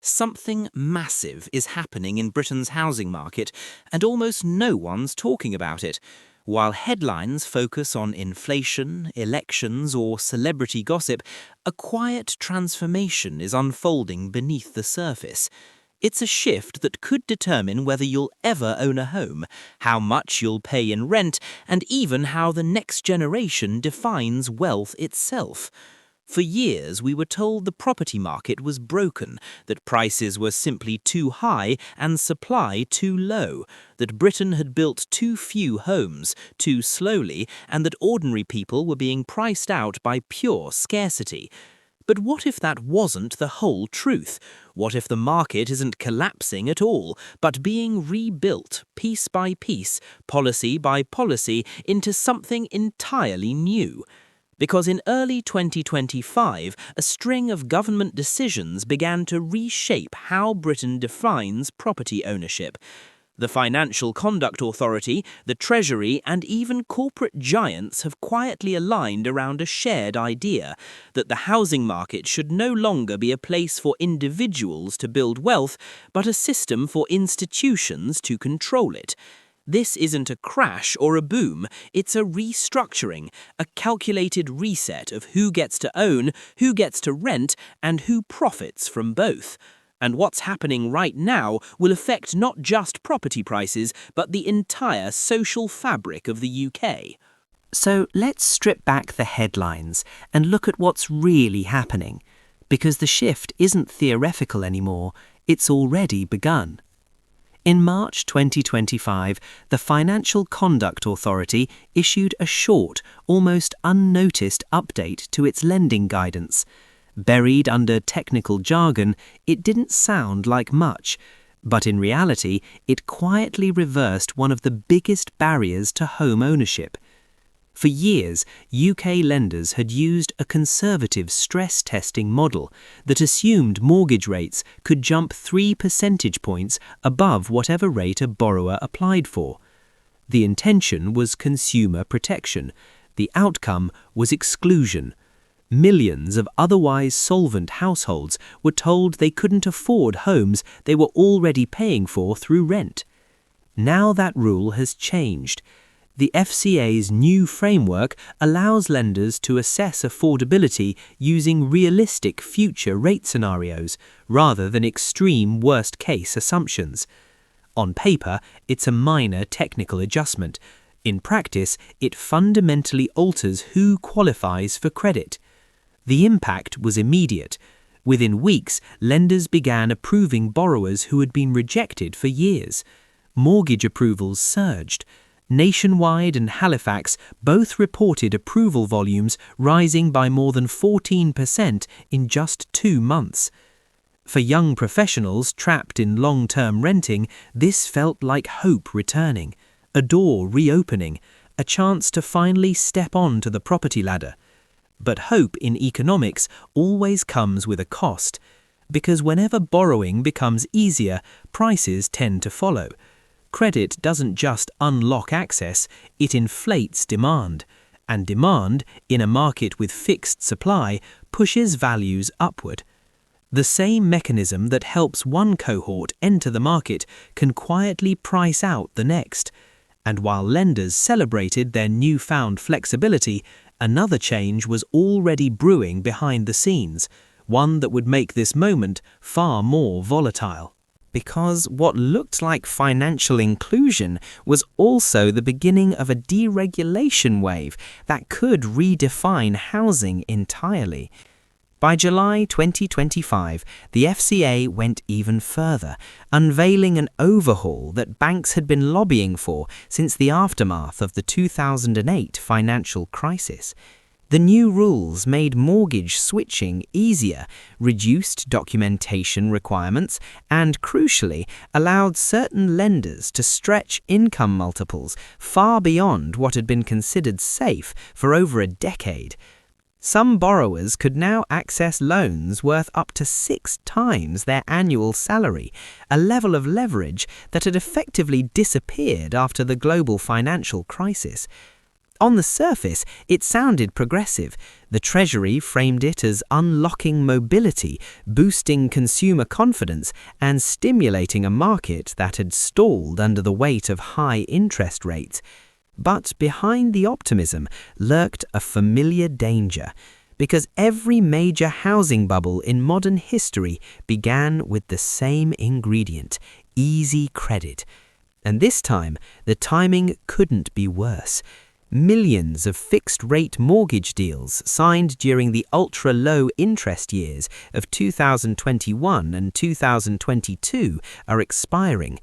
Something massive is happening in Britain's housing market, and almost no one's talking about it. While headlines focus on inflation, elections, or celebrity gossip, a quiet transformation is unfolding beneath the surface. It's a shift that could determine whether you'll ever own a home, how much you'll pay in rent, and even how the next generation defines wealth itself. For years, we were told the property market was broken, that prices were simply too high and supply too low, that Britain had built too few homes, too slowly, and that ordinary people were being priced out by pure scarcity. But what if that wasn't the whole truth? What if the market isn't collapsing at all, but being rebuilt, piece by piece, policy by policy, into something entirely new? Because in early 2025, a string of government decisions began to reshape how Britain defines property ownership. The Financial Conduct Authority, the Treasury, and even corporate giants have quietly aligned around a shared idea that the housing market should no longer be a place for individuals to build wealth, but a system for institutions to control it. This isn't a crash or a boom, it's a restructuring, a calculated reset of who gets to own, who gets to rent, and who profits from both. And what's happening right now will affect not just property prices, but the entire social fabric of the UK. So let's strip back the headlines and look at what's really happening. Because the shift isn't theoretical anymore, it's already begun. In March 2025, the Financial Conduct Authority issued a short, almost unnoticed update to its lending guidance. Buried under technical jargon, it didn't sound like much, but in reality, it quietly reversed one of the biggest barriers to home ownership. For years, UK lenders had used a conservative stress testing model that assumed mortgage rates could jump 3 percentage points above whatever rate a borrower applied for. The intention was consumer protection. The outcome was exclusion. Millions of otherwise solvent households were told they couldn't afford homes they were already paying for through rent. Now that rule has changed. The FCA's new framework allows lenders to assess affordability using realistic future rate scenarios rather than extreme worst-case assumptions. On paper, it's a minor technical adjustment. In practice, it fundamentally alters who qualifies for credit. The impact was immediate. Within weeks, lenders began approving borrowers who had been rejected for years. Mortgage approvals surged. Nationwide and Halifax both reported approval volumes rising by more than 14% in just 2 months. For young professionals trapped in long-term renting, this felt like hope returning, a door reopening, a chance to finally step onto the property ladder. But hope in economics always comes with a cost, because whenever borrowing becomes easier, prices tend to follow. Credit doesn't just unlock access, it inflates demand. And demand, in a market with fixed supply, pushes values upward. The same mechanism that helps one cohort enter the market can quietly price out the next. And while lenders celebrated their newfound flexibility, another change was already brewing behind the scenes, one that would make this moment far more volatile. Because what looked like financial inclusion was also the beginning of a deregulation wave that could redefine housing entirely. By July 2025, the FCA went even further, unveiling an overhaul that banks had been lobbying for since the aftermath of the 2008 financial crisis. The new rules made mortgage switching easier, reduced documentation requirements, and crucially, allowed certain lenders to stretch income multiples far beyond what had been considered safe for over a decade. Some borrowers could now access loans worth up to 6 times their annual salary, a level of leverage that had effectively disappeared after the global financial crisis. On the surface, it sounded progressive. The Treasury framed it as unlocking mobility, boosting consumer confidence, and stimulating a market that had stalled under the weight of high interest rates. But behind the optimism lurked a familiar danger, because every major housing bubble in modern history began with the same ingredient: easy credit. And this time, the timing couldn't be worse. Millions of fixed-rate mortgage deals signed during the ultra-low interest years of 2021 and 2022 are expiring.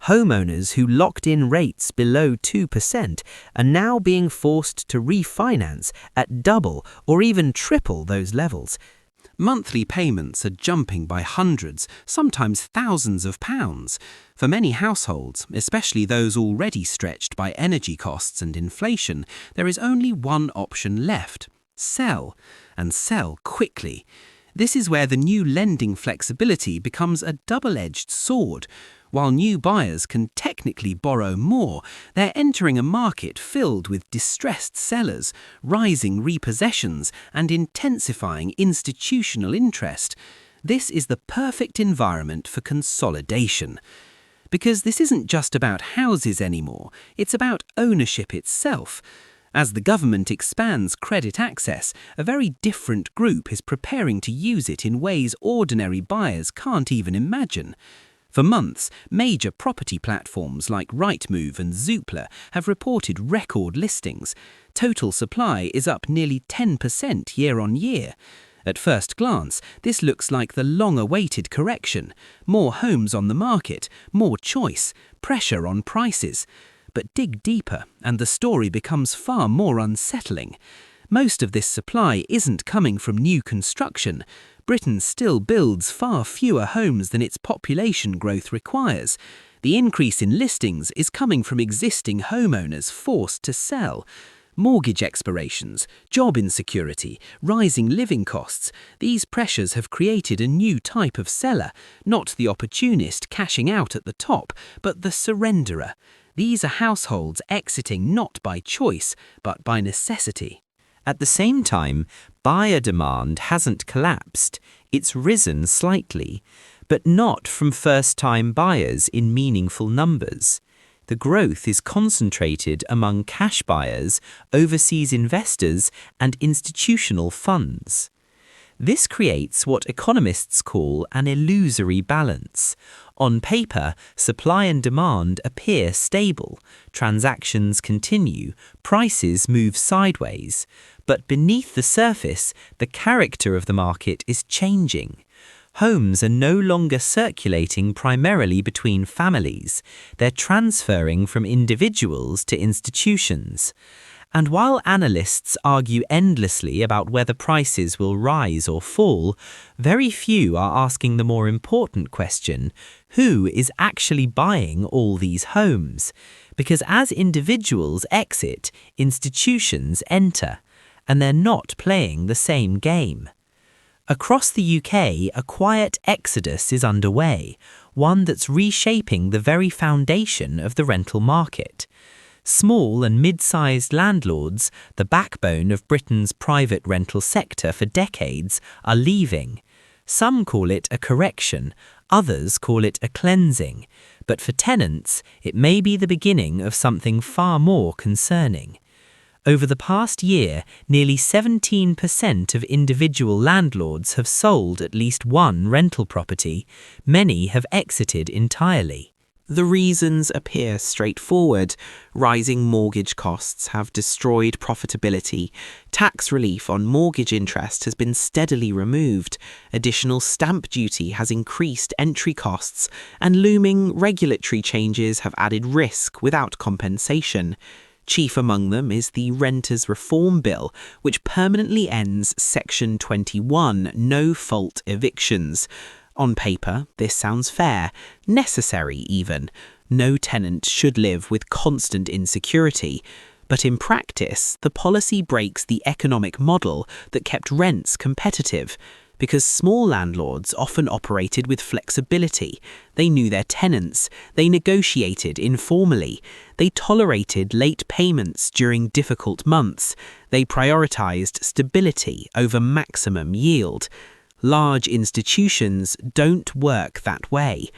Homeowners who locked in rates below 2% are now being forced to refinance at double or even triple those levels. Monthly payments are jumping by hundreds, sometimes thousands of pounds. For many households, especially those already stretched by energy costs and inflation, there is only one option left: sell, and sell quickly. This is where the new lending flexibility becomes a double-edged sword. While new buyers can technically borrow more, they're entering a market filled with distressed sellers, rising repossessions, and intensifying institutional interest. This is the perfect environment for consolidation. Because this isn't just about houses anymore, it's about ownership itself. As the government expands credit access, a very different group is preparing to use it in ways ordinary buyers can't even imagine. For months, major property platforms like Rightmove and Zoopla have reported record listings. Total supply is up nearly 10% year on year. At first glance, this looks like the long-awaited correction. More homes on the market, more choice, pressure on prices. But dig deeper, and the story becomes far more unsettling. Most of this supply isn't coming from new construction. Britain still builds far fewer homes than its population growth requires. The increase in listings is coming from existing homeowners forced to sell. Mortgage expirations, job insecurity, rising living costs, these pressures have created a new type of seller, not the opportunist cashing out at the top, but the surrenderer. These are households exiting not by choice, but by necessity. At the same time, buyer demand hasn't collapsed. It's risen slightly, but not from first-time buyers in meaningful numbers. The growth is concentrated among cash buyers, overseas investors, and institutional funds. This creates what economists call an illusory balance. On paper, supply and demand appear stable, transactions continue, prices move sideways. But beneath the surface, the character of the market is changing. Homes are no longer circulating primarily between families. They're transferring from individuals to institutions. And while analysts argue endlessly about whether prices will rise or fall, very few are asking the more important question: who is actually buying all these homes? Because as individuals exit, institutions enter, and they're not playing the same game. Across the UK, a quiet exodus is underway, one that's reshaping the very foundation of the rental market. Small and mid-sized landlords, the backbone of Britain's private rental sector for decades, are leaving. Some call it a correction, others call it a cleansing, but for tenants, it may be the beginning of something far more concerning. Over the past year, nearly 17% of individual landlords have sold at least one rental property. Many have exited entirely. The reasons appear straightforward. Rising mortgage costs have destroyed profitability. Tax relief on mortgage interest has been steadily removed. Additional stamp duty has increased entry costs, and looming regulatory changes have added risk without compensation. Chief among them is the Renters Reform Bill, which permanently ends Section 21 no-fault evictions. On paper, this sounds fair, necessary even. No tenant should live with constant insecurity. But in practice, the policy breaks the economic model that kept rents competitive. because small landlords often operated with flexibility. They knew their tenants, they negotiated informally, they tolerated late payments during difficult months, they prioritized stability over maximum yield. Large institutions don't work that way.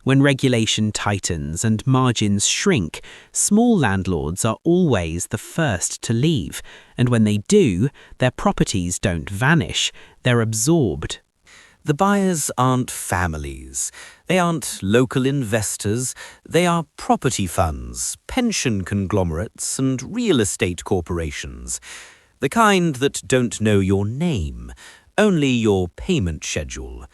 When regulation tightens and margins shrink, small landlords are always the first to leave, and when they do, their properties don't vanish, they're absorbed. The buyers aren't families. They aren't local investors. They are property funds, pension conglomerates, and real estate corporations. The kind that don't know your name, only your payment schedule.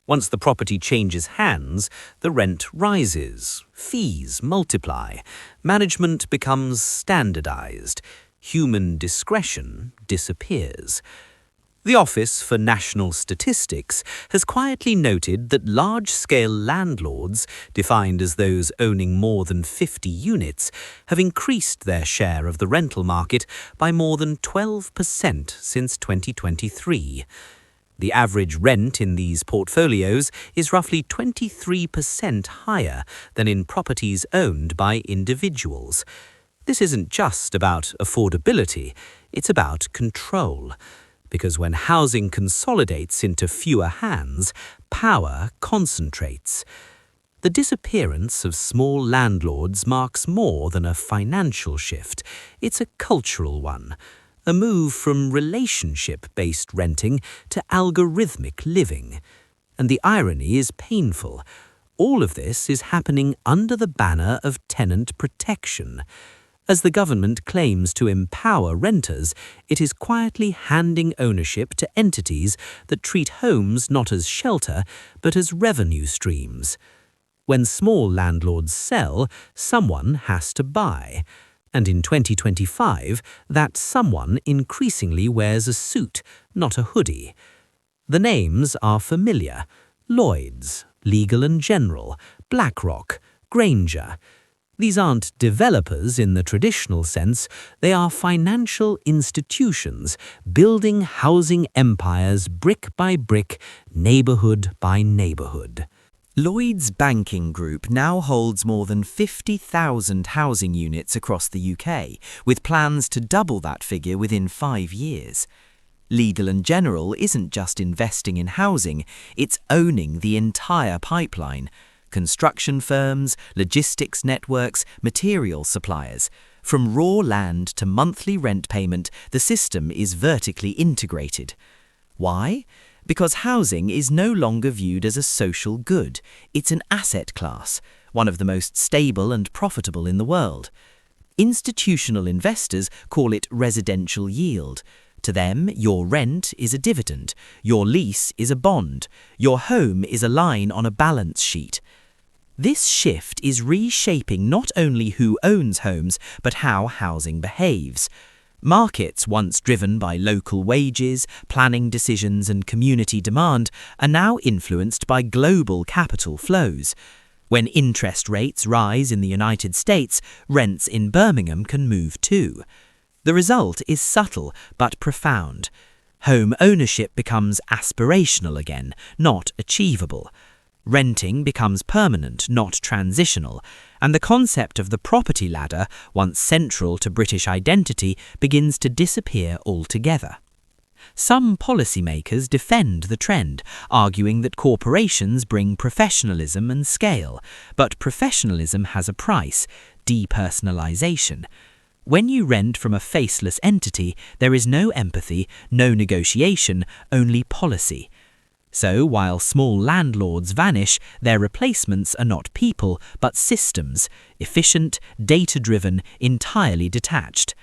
Once the property changes hands, the rent rises, fees multiply, management becomes standardized, human discretion disappears. The Office for National Statistics has quietly noted that large-scale landlords, defined as those owning more than 50 units, have increased their share of the rental market by more than 12% since 2023. The average rent in these portfolios is roughly 23% higher than in properties owned by individuals. This isn't just about affordability, it's about control. Because when housing consolidates into fewer hands, power concentrates. The disappearance of small landlords marks more than a financial shift, it's a cultural one. A move from relationship-based renting to algorithmic living. And the irony is painful. All of this is happening under the banner of tenant protection. As the government claims to empower renters, it is quietly handing ownership to entities that treat homes not as shelter, but as revenue streams. When small landlords sell, someone has to buy. And in 2025, that someone increasingly wears a suit, not a hoodie. The names are familiar: Lloyds, Legal & General, BlackRock, Granger. These aren't developers in the traditional sense, they are financial institutions building housing empires brick by brick, neighborhood by neighborhood. Lloyds Banking Group now holds more than 50,000 housing units across the UK, with plans to double that figure within 5 years. Legal & General isn't just investing in housing, it's owning the entire pipeline. Construction firms, logistics networks, material suppliers. From raw land to monthly rent payment, the system is vertically integrated. Why? Because housing is no longer viewed as a social good. It's an asset class, one of the most stable and profitable in the world. Institutional investors call it residential yield. To them, your rent is a dividend, your lease is a bond, your home is a line on a balance sheet. This shift is reshaping not only who owns homes, but how housing behaves. Markets once driven by local wages, planning decisions and community demand are now influenced by global capital flows. When interest rates rise in the United States, rents in Birmingham can move too. The result is subtle but profound. Home ownership becomes aspirational again, not achievable. Renting becomes permanent, not transitional, and the concept of the property ladder, once central to British identity, begins to disappear altogether. Some policymakers defend the trend, arguing that corporations bring professionalism and scale, but professionalism has a price: depersonalization. When you rent from a faceless entity, there is no empathy, no negotiation, only policy. So, while small landlords vanish, their replacements are not people, but systems, efficient, data-driven, entirely detached.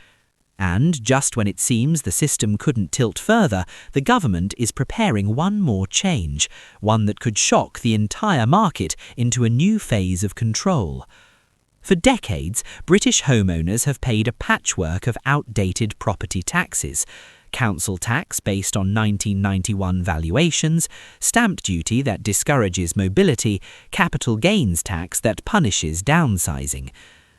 And, just when it seems the system couldn't tilt further, the government is preparing one more change, one that could shock the entire market into a new phase of control. For decades, British homeowners have paid a patchwork of outdated property taxes: council tax based on 1991 valuations, stamp duty that discourages mobility, capital gains tax that punishes downsizing.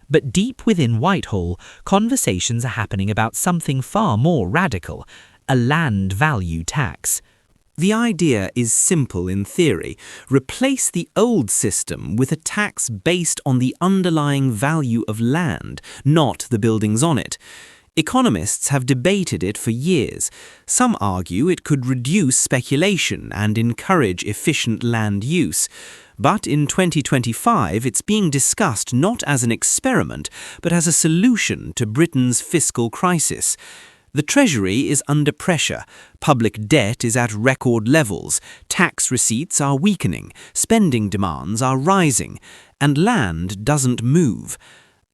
But deep within Whitehall, conversations are happening about something far more radical: a land value tax. The idea is simple in theory. Replace the old system with a tax based on the underlying value of land, not the buildings on it. Economists have debated it for years. Some argue it could reduce speculation and encourage efficient land use. But in 2025, it's being discussed not as an experiment, but as a solution to Britain's fiscal crisis. The Treasury is under pressure, public debt is at record levels, tax receipts are weakening, spending demands are rising, and land doesn't move.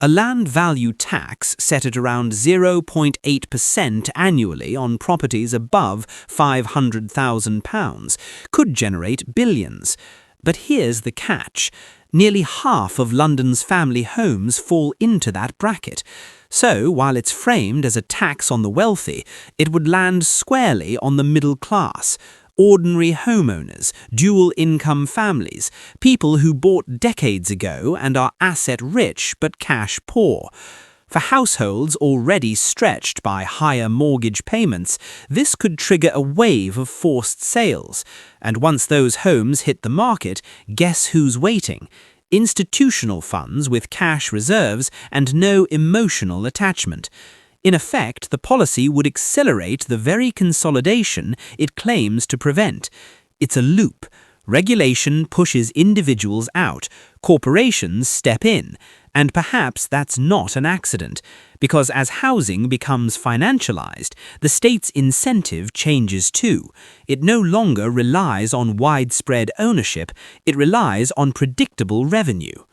A land value tax set at around 0.8% annually on properties above £500,000 could generate billions. But here's the catch. Nearly half of London's family homes fall into that bracket. So, while it's framed as a tax on the wealthy, it would land squarely on the middle class. Ordinary homeowners, dual-income families, people who bought decades ago and are asset-rich but cash-poor. For households already stretched by higher mortgage payments, this could trigger a wave of forced sales. And once those homes hit the market, guess who's waiting? Institutional funds with cash reserves and no emotional attachment. In effect, the policy would accelerate the very consolidation it claims to prevent. It's a loop. Regulation pushes individuals out, corporations step in, and perhaps that's not an accident, because as housing becomes financialized, the state's incentive changes too. It no longer relies on widespread ownership, it relies on predictable revenue.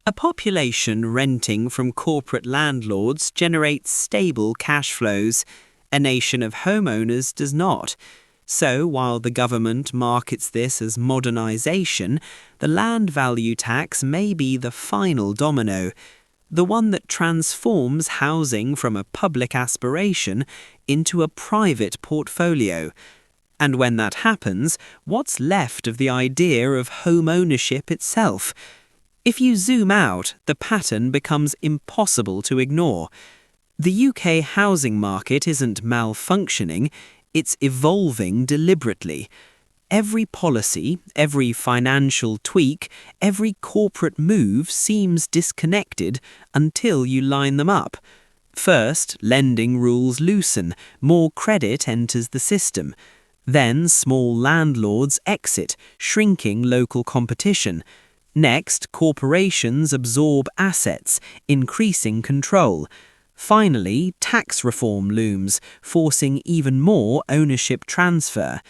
A population renting from corporate landlords generates stable cash flows. A nation of homeowners does not. So, while the government markets this as modernization, the land value tax may be the final domino, the one that transforms housing from a public aspiration into a private portfolio. And when that happens, what's left of the idea of home ownership itself? If you zoom out, the pattern becomes impossible to ignore. The UK housing market isn't malfunctioning, it's evolving deliberately. Every policy, every financial tweak, every corporate move seems disconnected until you line them up. First, lending rules loosen, more credit enters the system. Then small landlords exit, shrinking local competition. Next, corporations absorb assets, increasing control. Finally, tax reform looms, forcing even more ownership transfer.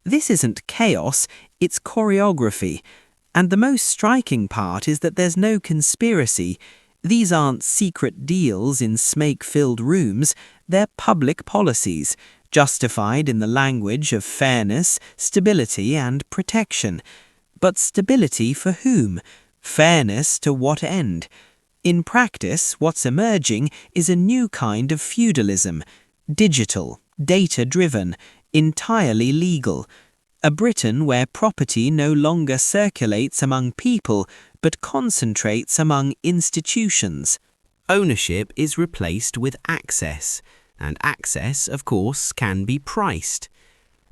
This isn't chaos, it's choreography. And the most striking part is that there's no conspiracy. These aren't secret deals in snake-filled rooms, they're public policies, justified in the language of fairness, stability and protection. But stability for whom? Fairness to what end? In practice, what's emerging is a new kind of feudalism, digital, data-driven, entirely legal. A Britain where property no longer circulates among people, but concentrates among institutions. Ownership is replaced with access, and access, of course, can be priced.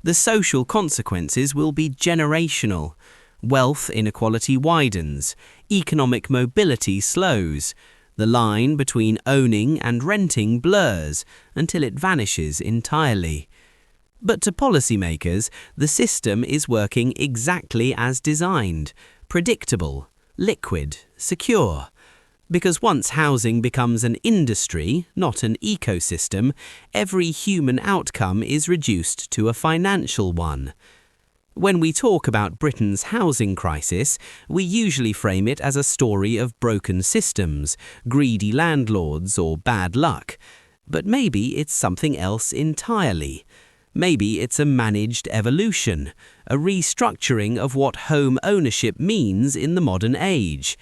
The social consequences will be generational. Wealth inequality widens, economic mobility slows, the line between owning and renting blurs until it vanishes entirely. But to policymakers, the system is working exactly as designed, predictable, liquid, secure. Because once housing becomes an industry, not an ecosystem, every human outcome is reduced to a financial one. When we talk about Britain's housing crisis, we usually frame it as a story of broken systems, greedy landlords, or bad luck. But maybe it's something else entirely. Maybe it's a managed evolution, a restructuring of what home ownership means in the modern age.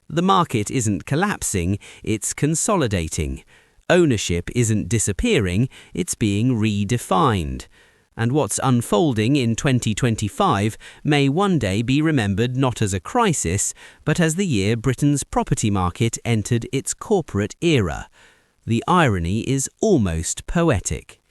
The market isn't collapsing, it's consolidating. Ownership isn't disappearing, it's being redefined. And what's unfolding in 2025 may one day be remembered not as a crisis, but as the year Britain's property market entered its corporate era. The irony is almost poetic.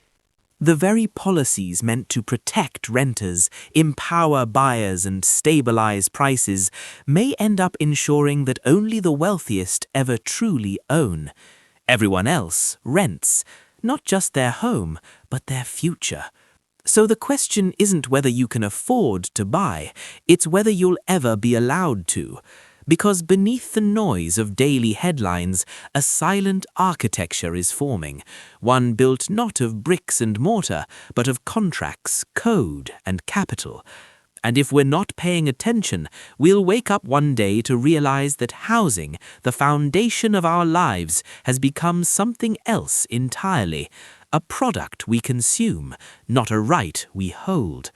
The very policies meant to protect renters, empower buyers, and stabilize prices may end up ensuring that only the wealthiest ever truly own. Everyone else rents, not just their home, but their future. So the question isn't whether you can afford to buy, it's whether you'll ever be allowed to. Because beneath the noise of daily headlines, a silent architecture is forming, one built not of bricks and mortar, but of contracts, code, and capital. And if we're not paying attention, we'll wake up one day to realize that housing, the foundation of our lives, has become something else entirely, a product we consume, not a right we hold.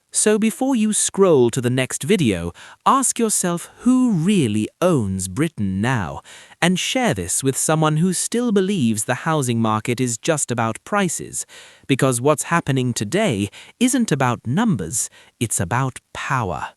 So before you scroll to the next video, ask yourself who really owns Britain now, and share this with someone who still believes the housing market is just about prices, because what's happening today isn't about numbers, it's about power.